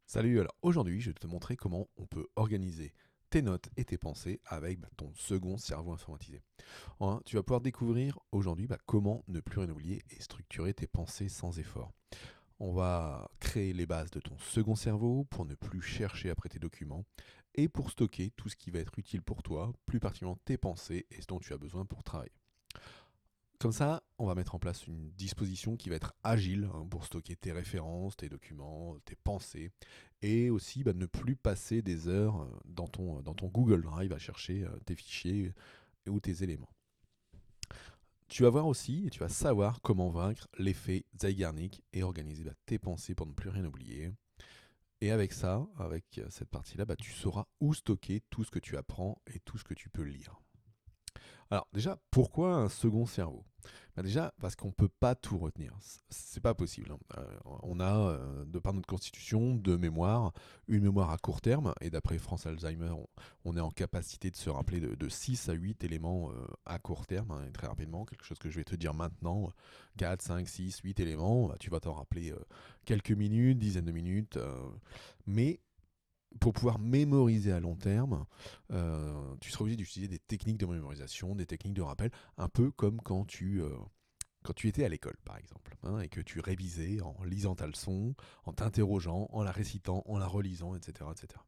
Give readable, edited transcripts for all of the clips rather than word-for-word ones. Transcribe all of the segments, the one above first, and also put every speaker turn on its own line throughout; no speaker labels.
Salut, alors aujourd'hui je vais te montrer comment on peut organiser tes notes et tes pensées avec ton second cerveau informatisé. Tu vas pouvoir découvrir aujourd'hui comment ne plus rien oublier et structurer tes pensées sans effort. On va créer les bases de ton second cerveau pour ne plus chercher après tes documents et pour stocker tout ce qui va être utile pour toi, plus particulièrement tes pensées et ce dont tu as besoin pour travailler. Comme ça, on va mettre en place une disposition qui va être agile pour stocker tes références, tes documents, tes pensées, et aussi ne plus passer des heures dans ton Google Drive à chercher tes fichiers ou tes éléments. Tu vas voir aussi et tu vas savoir comment vaincre l'effet Zeigarnik et organiser tes pensées pour ne plus rien oublier. Et avec ça, avec cette partie-là, tu sauras où stocker tout ce que tu apprends et tout ce que tu peux lire. Alors déjà, pourquoi un second cerveau? Déjà, parce qu'on ne peut pas tout retenir. C'est pas possible. On a, de par notre constitution, deux mémoires. Une mémoire à court terme, et d'après France Alzheimer, on est en capacité de se rappeler de 6 à 8 éléments à court terme, et très rapidement, quelque chose que je vais te dire maintenant. 4, 5, 6, 8 éléments, tu vas t'en rappeler quelques minutes, dizaines de minutes. Mais pour pouvoir mémoriser à long terme, tu seras obligé d'utiliser des techniques de mémorisation, des techniques de rappel, un peu comme quand tu étais à l'école, par exemple, et que tu révisais en lisant ta leçon, en t'interrogeant, en la récitant, en la relisant, etc. etc.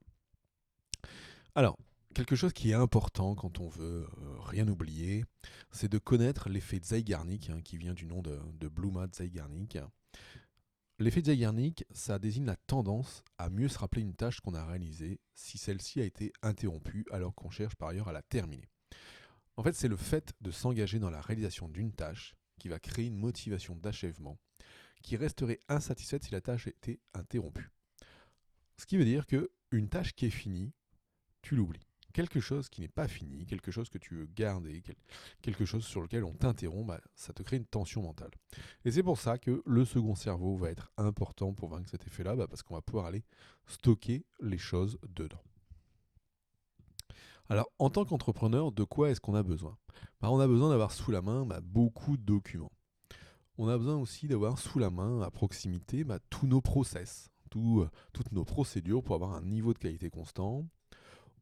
Alors, quelque chose qui est important quand on veut rien oublier, c'est de connaître l'effet Zeigarnik, qui vient du nom de Bluma Zeigarnik. L'effet Zeigarnik, ça désigne la tendance à mieux se rappeler une tâche qu'on a réalisée si celle-ci a été interrompue alors qu'on cherche par ailleurs à la terminer. En fait, c'est le fait de s'engager dans la réalisation d'une tâche qui va créer une motivation d'achèvement qui resterait insatisfaite si la tâche était interrompue. Ce qui veut dire que une tâche qui est finie, tu l'oublies. Quelque chose qui n'est pas fini, quelque chose que tu veux garder, quelque chose sur lequel on t'interrompt, ça te crée une tension mentale. Et c'est pour ça que le second cerveau va être important pour vaincre cet effet-là, parce qu'on va pouvoir aller stocker les choses dedans. Alors, en tant qu'entrepreneur, de quoi est-ce qu'on a besoin? On a besoin d'avoir sous la main beaucoup de documents. On a besoin aussi d'avoir sous la main, à proximité, tous nos process, toutes nos procédures pour avoir un niveau de qualité constant.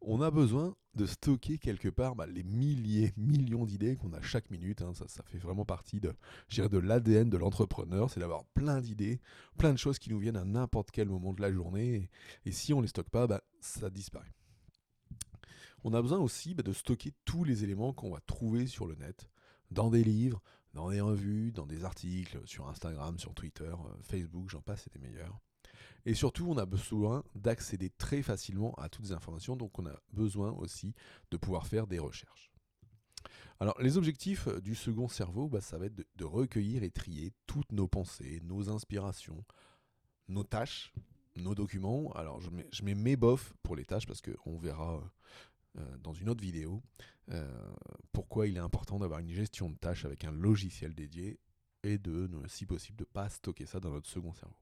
On a besoin de stocker quelque part les milliers, millions d'idées qu'on a chaque minute. Ça fait vraiment partie de l'ADN de l'entrepreneur, c'est d'avoir plein d'idées, plein de choses qui nous viennent à n'importe quel moment de la journée. Et si on ne les stocke pas, ça disparaît. On a besoin aussi de stocker tous les éléments qu'on va trouver sur le net, dans des livres, dans des revues, dans des articles, sur Instagram, sur Twitter, Facebook, j'en passe, c'est des meilleurs. Et surtout, on a besoin d'accéder très facilement à toutes les informations, donc on a besoin aussi de pouvoir faire des recherches. Alors, les objectifs du second cerveau, ça va être de recueillir et trier toutes nos pensées, nos inspirations, nos tâches, nos documents. Alors, je mets mes bofs pour les tâches parce qu'on verra dans une autre vidéo euh, pourquoi il est important d'avoir une gestion de tâches avec un logiciel dédié et si possible, de ne pas stocker ça dans notre second cerveau.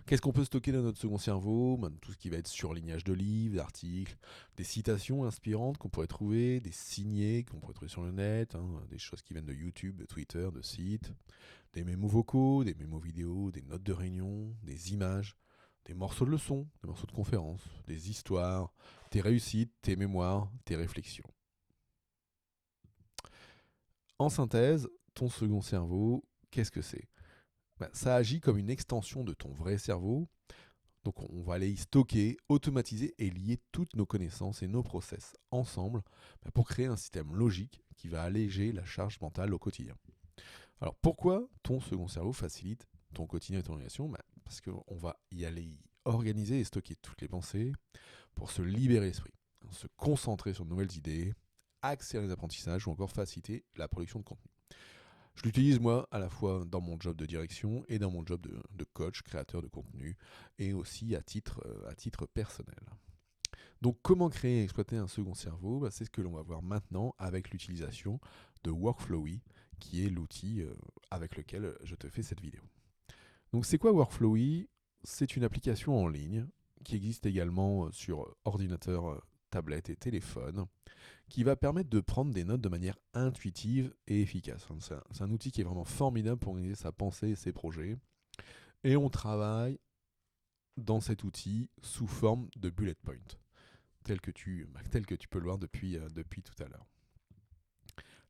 Qu'est-ce qu'on peut stocker dans notre second cerveau? Tout ce qui va être surlignage de livres, d'articles, des citations inspirantes qu'on pourrait trouver, des signés qu'on pourrait trouver sur le net, des choses qui viennent de YouTube, de Twitter, de sites, des mémos vocaux, des mémos vidéo, des notes de réunion, des images, des morceaux de leçons, des morceaux de conférences, des histoires, tes réussites, tes mémoires, tes réflexions. En synthèse, ton second cerveau, qu'est-ce que c'est? Ça agit comme une extension de ton vrai cerveau. Donc on va aller y stocker, automatiser et lier toutes nos connaissances et nos process ensemble pour créer un système logique qui va alléger la charge mentale au quotidien. Alors pourquoi ton second cerveau facilite ton quotidien et ton organisation? Parce qu'on va y aller y organiser et stocker toutes les pensées pour se libérer l'esprit, se concentrer sur de nouvelles idées, accélérer les apprentissages ou encore faciliter la production de contenu. Je l'utilise moi à la fois dans mon job de direction et dans mon job de coach, créateur de contenu, et aussi à titre personnel. Donc comment créer et exploiter un second cerveau? C'est ce que l'on va voir maintenant avec l'utilisation de Workflowy, qui est l'outil avec lequel je te fais cette vidéo. Donc c'est quoi Workflowy? C'est une application en ligne qui existe également sur ordinateur, tablette et téléphone, qui va permettre de prendre des notes de manière intuitive et efficace. C'est un outil qui est vraiment formidable pour organiser sa pensée et ses projets. Et on travaille dans cet outil sous forme de bullet point, tel que tu peux le voir depuis tout à l'heure.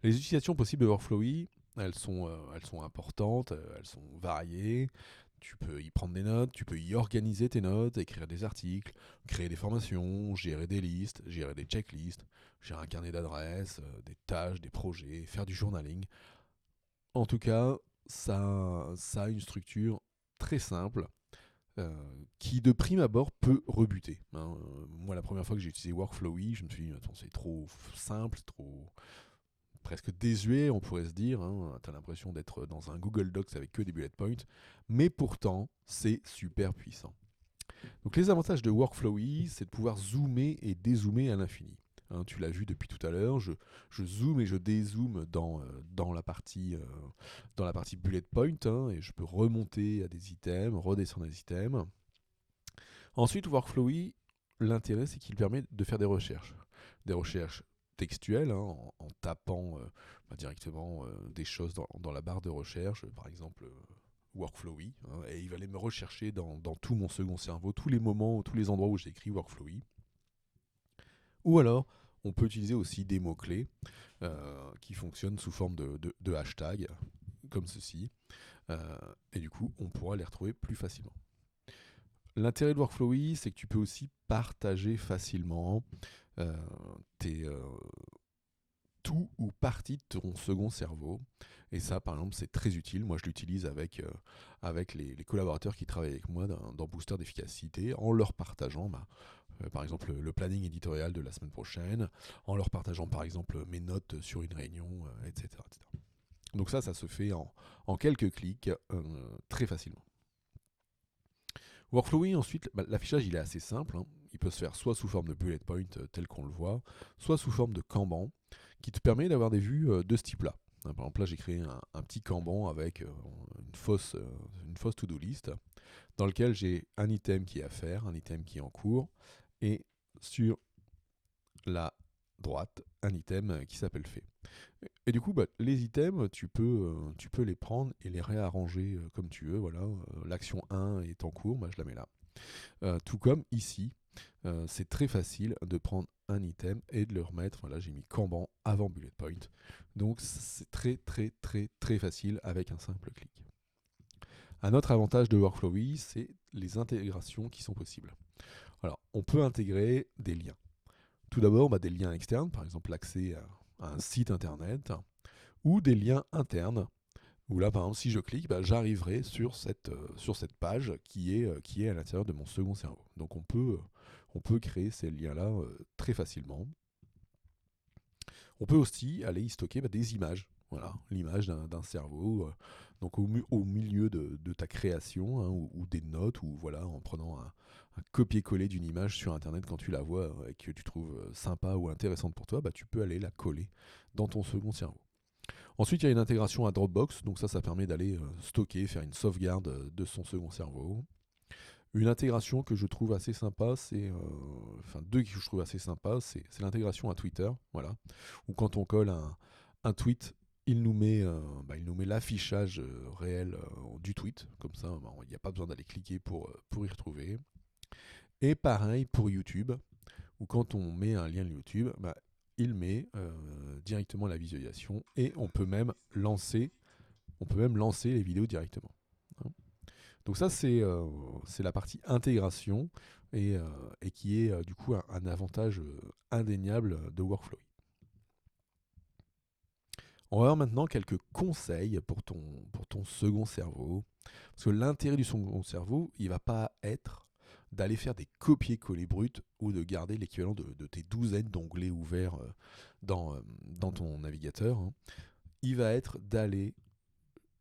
Les utilisations possibles de Workflowy, elles sont importantes, elles sont variées. Tu peux y prendre des notes, tu peux y organiser tes notes, écrire des articles, créer des formations, gérer des listes, gérer des checklists, gérer un carnet d'adresses, des tâches, des projets, faire du journaling. En tout cas, ça a une structure très simple qui de prime abord peut rebuter. Hein. Moi, la première fois que j'ai utilisé Workflowy, je me suis dit, attends, c'est trop simple, trop presque désuet, on pourrait se dire. Hein. Tu as l'impression d'être dans un Google Docs avec que des bullet points, mais pourtant, c'est super puissant. Donc les avantages de Workflowy, c'est de pouvoir zoomer et dézoomer à l'infini. Hein, tu l'as vu depuis tout à l'heure, je zoome et je dézoome dans la partie bullet point, hein, et je peux remonter à des items, redescendre à des items. Ensuite, Workflowy, l'intérêt, c'est qu'il permet de faire des recherches. Des recherches textuelles, hein, en tapant directement des choses dans la barre de recherche, par exemple Workflowy, hein, et il va aller me rechercher dans tout mon second cerveau, tous les moments, tous les endroits où j'ai écrit Workflowy. Ou alors, on peut utiliser aussi des mots-clés qui fonctionnent sous forme de hashtag, comme ceci, et du coup, on pourra les retrouver plus facilement. L'intérêt de Workflowy, c'est que tu peux aussi partager facilement tout ou partie de ton second cerveau. Et ça, par exemple, c'est très utile. Moi, je l'utilise avec les collaborateurs qui travaillent avec moi dans Booster d'efficacité, en leur partageant, par exemple, le planning éditorial de la semaine prochaine, en leur partageant, par exemple, mes notes sur une réunion, etc., etc. Donc ça se fait en quelques clics, très facilement. Workflowy, ensuite, l'affichage il est assez simple. Hein. Il peut se faire soit sous forme de bullet point tel qu'on le voit, soit sous forme de Kanban, qui te permet d'avoir des vues de ce type-là. Hein, par exemple, là j'ai créé un petit Kanban avec une fausse to-do list, dans lequel j'ai un item qui est à faire, un item qui est en cours, et sur la droite, un item qui s'appelle fait. Et du coup, les items, tu peux les prendre et les réarranger comme tu veux. Voilà, l'action 1 est en cours, je la mets là. Tout comme ici, c'est très facile de prendre un item et de le remettre. Voilà, j'ai mis Kanban avant bullet point. Donc c'est très très très très facile avec un simple clic. Un autre avantage de Workflowy, c'est les intégrations qui sont possibles. Alors, on peut intégrer des liens. Tout d'abord, des liens externes, par exemple l'accès à un site internet, ou des liens internes, où là, par exemple, si je clique, j'arriverai sur cette page qui est à l'intérieur de mon second cerveau. Donc on peut créer ces liens-là très facilement. On peut aussi aller y stocker des images. Voilà, l'image d'un cerveau, donc au milieu de ta création, hein, ou des notes, ou voilà, en prenant un copier-coller d'une image sur internet quand tu la vois et que tu trouves sympa ou intéressante pour toi, tu peux aller la coller dans ton second cerveau. Ensuite, il y a une intégration à Dropbox, donc ça permet d'aller stocker, faire une sauvegarde de son second cerveau. Une intégration que je trouve assez sympa, deux que je trouve assez sympa, c'est l'intégration à Twitter, voilà, où quand on colle un tweet, il nous met l'affichage réel du tweet, comme ça, il n'y a pas besoin d'aller cliquer pour y retrouver. Et pareil pour YouTube, où quand on met un lien de YouTube, il met directement la visualisation et on peut même lancer les vidéos directement. Hein. Donc ça, c'est la partie intégration et qui est du coup un avantage indéniable de Workflowy. On va voir maintenant quelques conseils pour ton second cerveau. Parce que l'intérêt du second cerveau, il ne va pas être d'aller faire des copier-coller bruts ou de garder l'équivalent de tes douzaines d'onglets ouverts dans ton navigateur. Hein. Il va être d'aller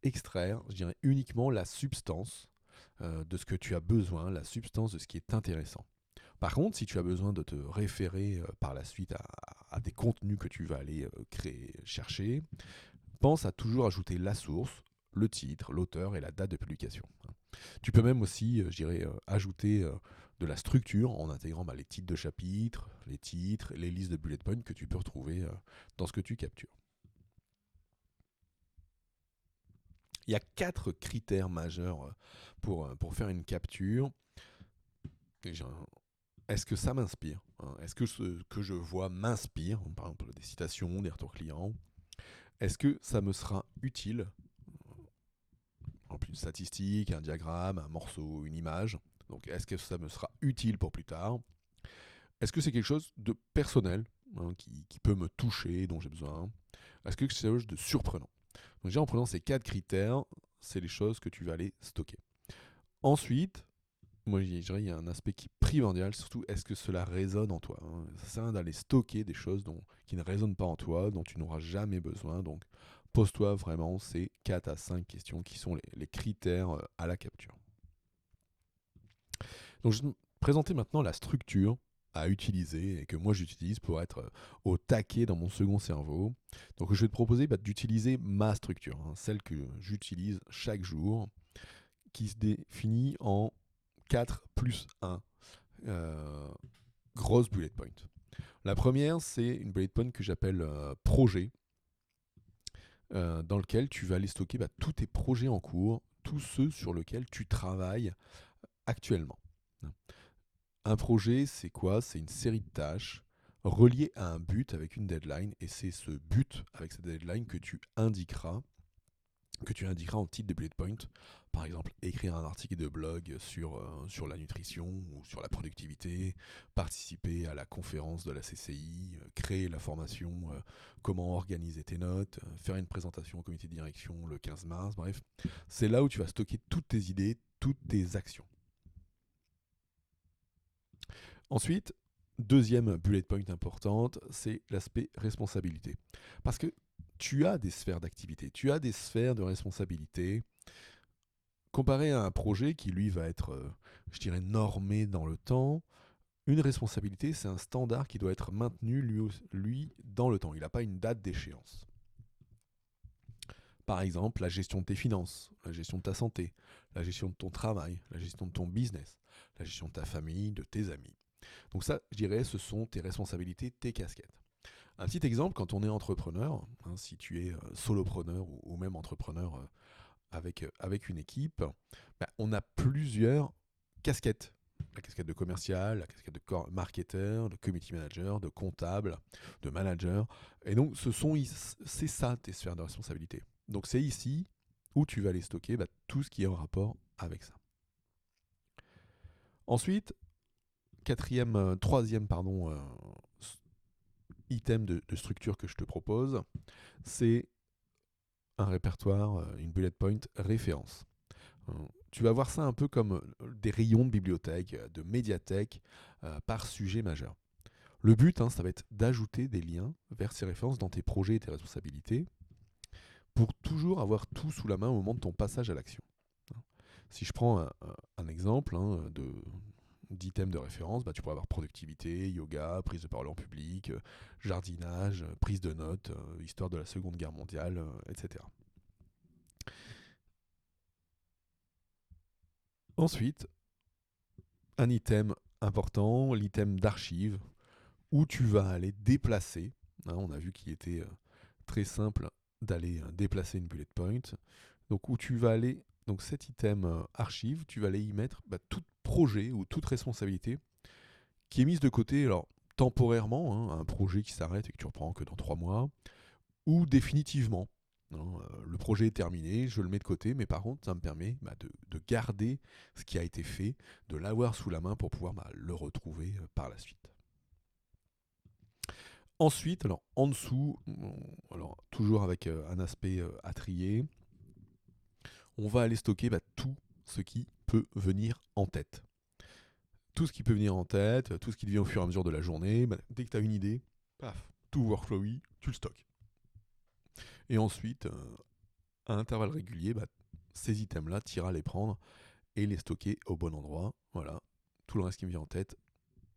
extraire, je dirais, uniquement la substance de ce que tu as besoin, la substance de ce qui est intéressant. Par contre, si tu as besoin de te référer par la suite à des contenus que tu vas aller chercher, pense à toujours ajouter la source, le titre, l'auteur et la date de publication. Tu peux même aussi, ajouter de la structure en intégrant les titres de chapitres, les listes de bullet points que tu peux retrouver dans ce que tu captures. Il y a 4 critères majeurs pour faire une capture. Est-ce que ça m'inspire, hein? Est-ce que ce que je vois m'inspire, par exemple des citations, des retours clients? Est-ce que ça me sera utile, en plus une statistique, un diagramme, un morceau, une image? Donc est-ce que ça me sera utile pour plus tard? Est-ce que c'est quelque chose de personnel, hein, qui peut me toucher, dont j'ai besoin? Est-ce que c'est quelque chose de surprenant? Donc déjà en prenant ces 4 critères, c'est les choses que tu vas aller stocker. Ensuite, moi je dirais il y a un aspect qui est primordial, surtout est-ce que cela résonne en toi, hein? Ça sert à rien d'aller stocker des choses qui ne résonnent pas en toi, dont tu n'auras jamais besoin. Donc pose-toi vraiment ces 4 à 5 questions qui sont les critères à la capture. Donc je vais te présenter maintenant la structure à utiliser et que moi j'utilise pour être au taquet dans mon second cerveau. Donc je vais te proposer d'utiliser ma structure, hein, celle que j'utilise chaque jour, qui se définit en 4 plus 1 grosses bullet points. La première, c'est une bullet point que j'appelle projet, dans lequel tu vas aller stocker tous tes projets en cours, tous ceux sur lesquels tu travailles actuellement. Un projet, c'est quoi? C'est une série de tâches reliées à un but avec une deadline, et c'est ce but avec cette deadline que tu indiqueras en titre de bullet point. Par exemple, écrire un article de blog sur la nutrition ou sur la productivité, participer à la conférence de la CCI, créer la formation comment organiser tes notes, faire une présentation au comité de direction le 15 mars, bref. C'est là où tu vas stocker toutes tes idées, toutes tes actions. Ensuite, deuxième bullet point importante, c'est l'aspect responsabilité. Parce que tu as des sphères d'activité, tu as des sphères de responsabilité, comparé à un projet qui, lui, va être, je dirais, normé dans le temps. Une responsabilité, c'est un standard qui doit être maintenu, lui dans le temps. Il n'a pas une date d'échéance. Par exemple, la gestion de tes finances, la gestion de ta santé, la gestion de ton travail, la gestion de ton business, la gestion de ta famille, de tes amis. Donc ça, je dirais, ce sont tes responsabilités, tes casquettes. Un petit exemple, quand on est entrepreneur, hein, si tu es solopreneur ou même entrepreneur avec une équipe, on a plusieurs casquettes. La casquette de commercial, la casquette de marketeur, de community manager, de comptable, de manager. Et donc, c'est ça tes sphères de responsabilité. Donc, c'est ici où tu vas aller stocker tout ce qui est en rapport avec ça. Ensuite, troisième item de structure que je te propose, c'est un répertoire, une bullet point référence. Tu vas voir ça un peu comme des rayons de bibliothèque, de médiathèque, par sujet majeur. Le but, ça va être d'ajouter des liens vers ces références dans tes projets et tes responsabilités pour toujours avoir tout sous la main au moment de ton passage à l'action. Si je prends un exemple d'items de référence, tu pourrais avoir productivité, yoga, prise de parole en public, jardinage, prise de notes, histoire de la Seconde Guerre mondiale, etc. Ensuite, un item important, l'item d'archive, où tu vas aller déplacer. On a vu qu'il était très simple d'aller déplacer une bullet point. Donc où tu vas aller, donc cet item archive, tu vas aller y mettre tout projet ou toute responsabilité qui est mise de côté, alors temporairement, un projet qui s'arrête et que tu reprends que dans 3 mois, ou définitivement. Le projet est terminé, je le mets de côté, mais par contre, ça me permet de garder ce qui a été fait, de l'avoir sous la main pour pouvoir le retrouver par la suite. Ensuite, alors en dessous, alors toujours avec un aspect à trier, on va aller stocker tout ce qui peut venir en tête. Tout ce qui peut venir en tête, tout ce qui devient au fur et à mesure de la journée, dès que tu as une idée, paf, tout workflowy, tu le stockes. Et ensuite, à intervalles réguliers, ces items-là, tu iras les prendre et les stocker au bon endroit. Voilà, tout le reste qui me vient en tête,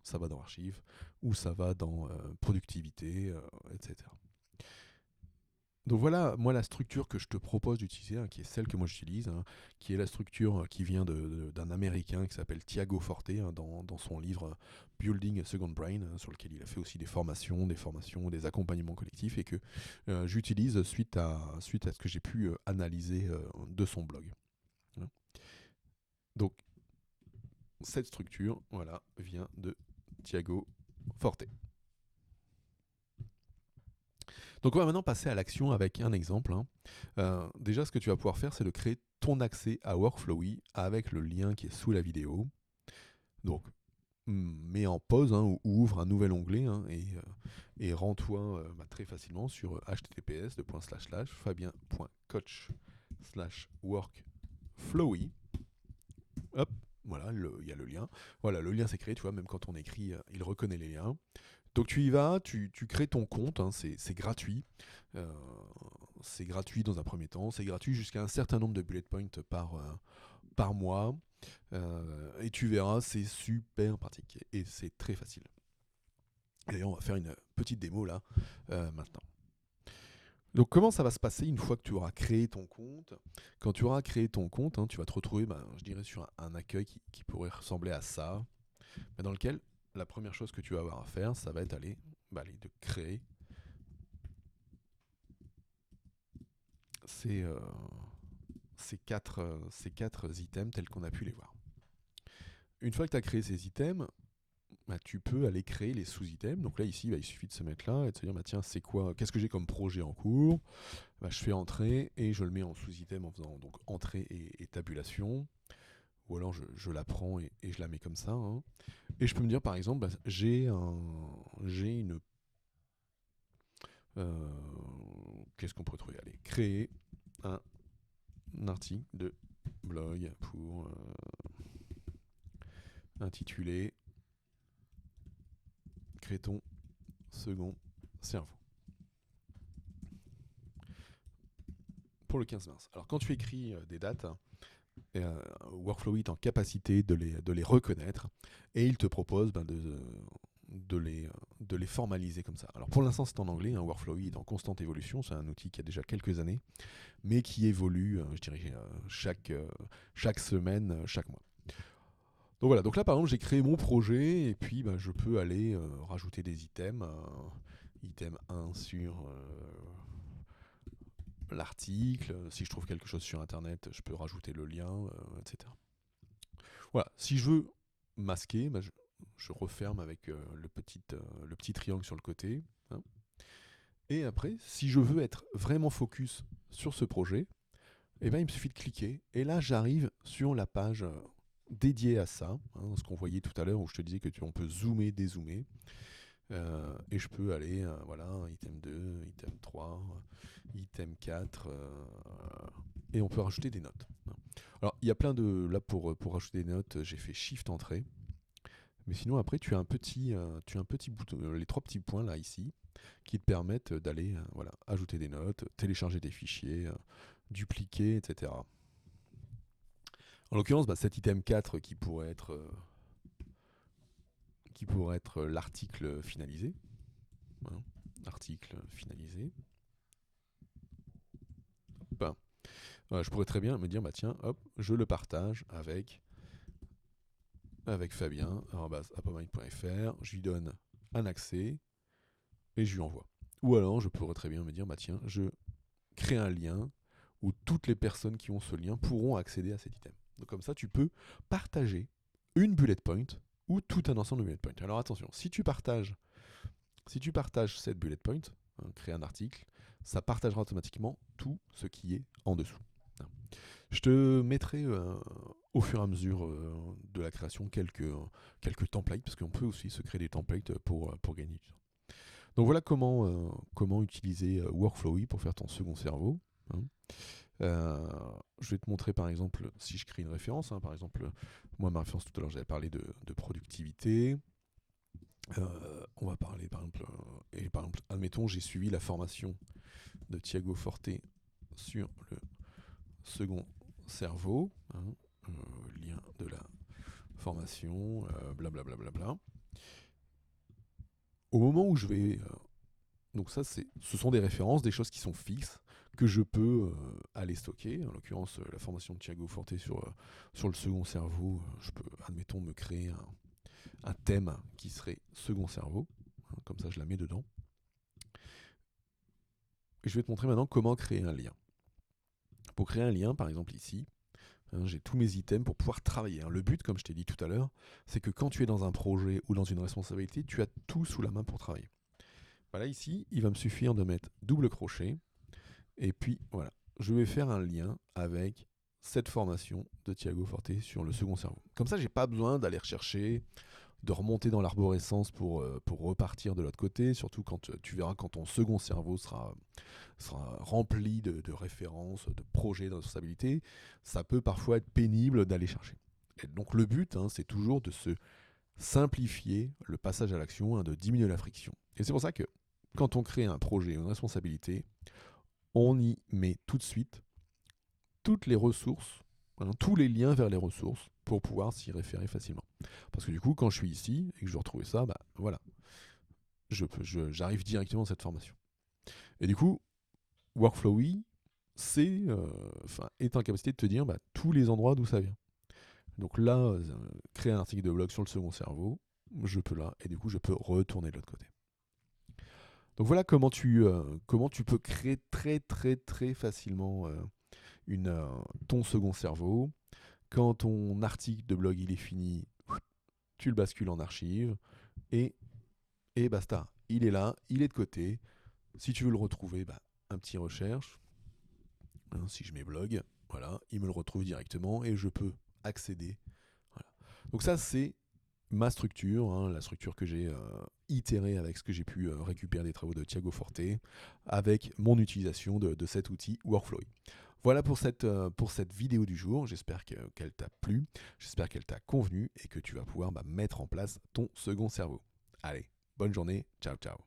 ça va dans archive ou ça va dans productivité, etc. Donc voilà, moi la structure que je te propose d'utiliser, qui est celle que moi j'utilise, qui est la structure qui vient d'un Américain qui s'appelle Tiago Forte, dans son livre Building a Second Brain, sur lequel il a fait aussi des formations, des accompagnements collectifs, et que j'utilise suite à ce que j'ai pu analyser de son blog. Donc cette structure, voilà, vient de Thiago Forte. Donc on va maintenant passer à l'action avec un exemple. Déjà, ce que tu vas pouvoir faire, c'est de créer ton accès à Workflowy avec le lien qui est sous la vidéo. Donc, mets en pause ou ouvre un nouvel onglet et rends-toi très facilement sur https://fabien.coach/workflowy. Hop, voilà, il y a le lien. Voilà, le lien s'est créé, tu vois, même quand on écrit, il reconnaît les liens. Donc tu y vas, tu crées ton compte, c'est gratuit. Euh, c'est gratuit dans un premier temps, c'est gratuit jusqu'à un certain nombre de bullet points par mois. Et tu verras, c'est super pratique et c'est très facile. Et d'ailleurs, on va faire une petite démo là, maintenant. Donc comment ça va se passer une fois que tu auras créé ton compte? Quand tu auras créé ton compte, tu vas te retrouver, je dirais, sur un accueil qui pourrait ressembler à ça, mais dans lequel la première chose que tu vas avoir à faire, ça va être aller de créer ces quatre items tels qu'on a pu les voir. Une fois que tu as créé ces items, tu peux aller créer les sous-items. Donc là, ici, il suffit de se mettre là et de se dire, tiens, c'est quoi, qu'est-ce que j'ai comme projet en cours? Je fais entrée et je le mets en sous-item en faisant donc entrée et tabulation. Ou alors je la prends et je la mets comme ça. Et je peux me dire, par exemple, j'ai une... qu'est-ce qu'on pourrait trouver? Allez, créer un article de blog pour intitulé Crée ton second cerveau. Pour le 15 mars. Alors quand tu écris des dates, Workflowy est en capacité de les reconnaître et il te propose de les formaliser comme ça. Alors pour l'instant c'est en anglais, Workflowy est en constante évolution, c'est un outil qui a déjà quelques années, mais qui évolue, je dirais, chaque semaine, chaque mois. Donc voilà, donc là par exemple j'ai créé mon projet et puis je peux aller rajouter des items. Item 1 sur l'article, si je trouve quelque chose sur internet, je peux rajouter le lien, etc. Voilà, si je veux masquer, je referme avec le petit triangle sur le côté. Et après, si je veux être vraiment focus sur ce projet, il me suffit de cliquer. Et là, j'arrive sur la page dédiée à ça, ce qu'on voyait tout à l'heure où je te disais que on peut zoomer, dézoomer. Et je peux aller, item 2, item 3, item 4, et on peut rajouter des notes. Alors, il y a plein de... Là, pour rajouter des notes, j'ai fait Shift Entrée. Mais sinon, après, tu as un petit bouton, les 3 petits points là, ici, qui te permettent d'aller ajouter des notes, télécharger des fichiers, dupliquer, etc. En l'occurrence, cet item 4 qui pourrait être l'article finalisé. Article finalisé. Je pourrais très bien me dire, tiens, hop, je le partage avec Fabien@appomind.fr, je lui donne un accès et je lui envoie. Ou alors, je pourrais très bien me dire, tiens, je crée un lien où toutes les personnes qui ont ce lien pourront accéder à cet item. Donc comme ça, tu peux partager une bullet point ou tout un ensemble de bullet points. Alors attention, si tu partages cette bullet point, créer un article, ça partagera automatiquement tout ce qui est en dessous. Je te mettrai au fur et à mesure de la création quelques templates, parce qu'on peut aussi se créer des templates pour gagner du temps. Donc voilà comment utiliser Workflowy pour faire ton second cerveau. Je vais te montrer par exemple, si je crée une référence, par exemple, moi ma référence tout à l'heure j'avais parlé de productivité. On va parler par exemple, admettons j'ai suivi la formation de Thiago Forte sur le second cerveau, lien de la formation, blablabla. Au moment où je vais... donc ça, ce sont des références, des choses qui sont fixes, que je peux aller stocker. En l'occurrence, la formation de Thiago Forte sur le second cerveau, je peux, admettons, me créer un thème qui serait second cerveau. Comme ça, je la mets dedans. Et je vais te montrer maintenant comment créer un lien. Pour créer un lien, par exemple ici, Hein, j'ai tous mes items pour pouvoir travailler. Hein. Le but, comme je t'ai dit tout à l'heure, c'est que quand tu es dans un projet ou dans une responsabilité, tu as tout sous la main pour travailler. Voilà, ici, il va me suffire de mettre double crochet. Et puis, voilà, je vais faire un lien avec cette formation de Thiago Forte sur le second cerveau. Comme ça, j'ai pas besoin d'aller rechercher, de remonter dans l'arborescence pour repartir de l'autre côté, surtout quand tu verras quand ton second cerveau sera rempli de références, de projets, de responsabilités, ça peut parfois être pénible d'aller chercher. Et donc le but, hein, c'est toujours de se simplifier le passage à l'action, hein, de diminuer la friction. Et c'est pour ça que quand on crée un projet ou une responsabilité, on y met tout de suite toutes les ressources, hein, tous les liens vers les ressources pour pouvoir s'y référer facilement. Parce que du coup, quand je suis ici et que je veux retrouver ça, bah voilà, j'arrive directement à cette formation. Et du coup, Workflowy est en capacité de te dire tous les endroits d'où ça vient. Donc là, créer un article de blog sur le second cerveau, je peux là, et du coup, je peux retourner de l'autre côté. Donc voilà comment tu peux créer très très très facilement ton second cerveau. Quand ton article de blog il est fini, tu le bascules en archive et basta. Il est là, il est de côté. Si tu veux le retrouver, un petit recherche. Hein, si je mets blog, voilà, il me le retrouve directement et je peux accéder. Voilà. Donc ça, c'est ma structure, hein, la structure que j'ai itérée avec ce que j'ai pu récupérer des travaux de Thiago Forte, avec mon utilisation de cet outil Workflowy. Voilà pour cette vidéo du jour. J'espère qu'elle t'a plu, j'espère qu'elle t'a convenu et que tu vas pouvoir mettre en place ton second cerveau. Allez, bonne journée, ciao ciao.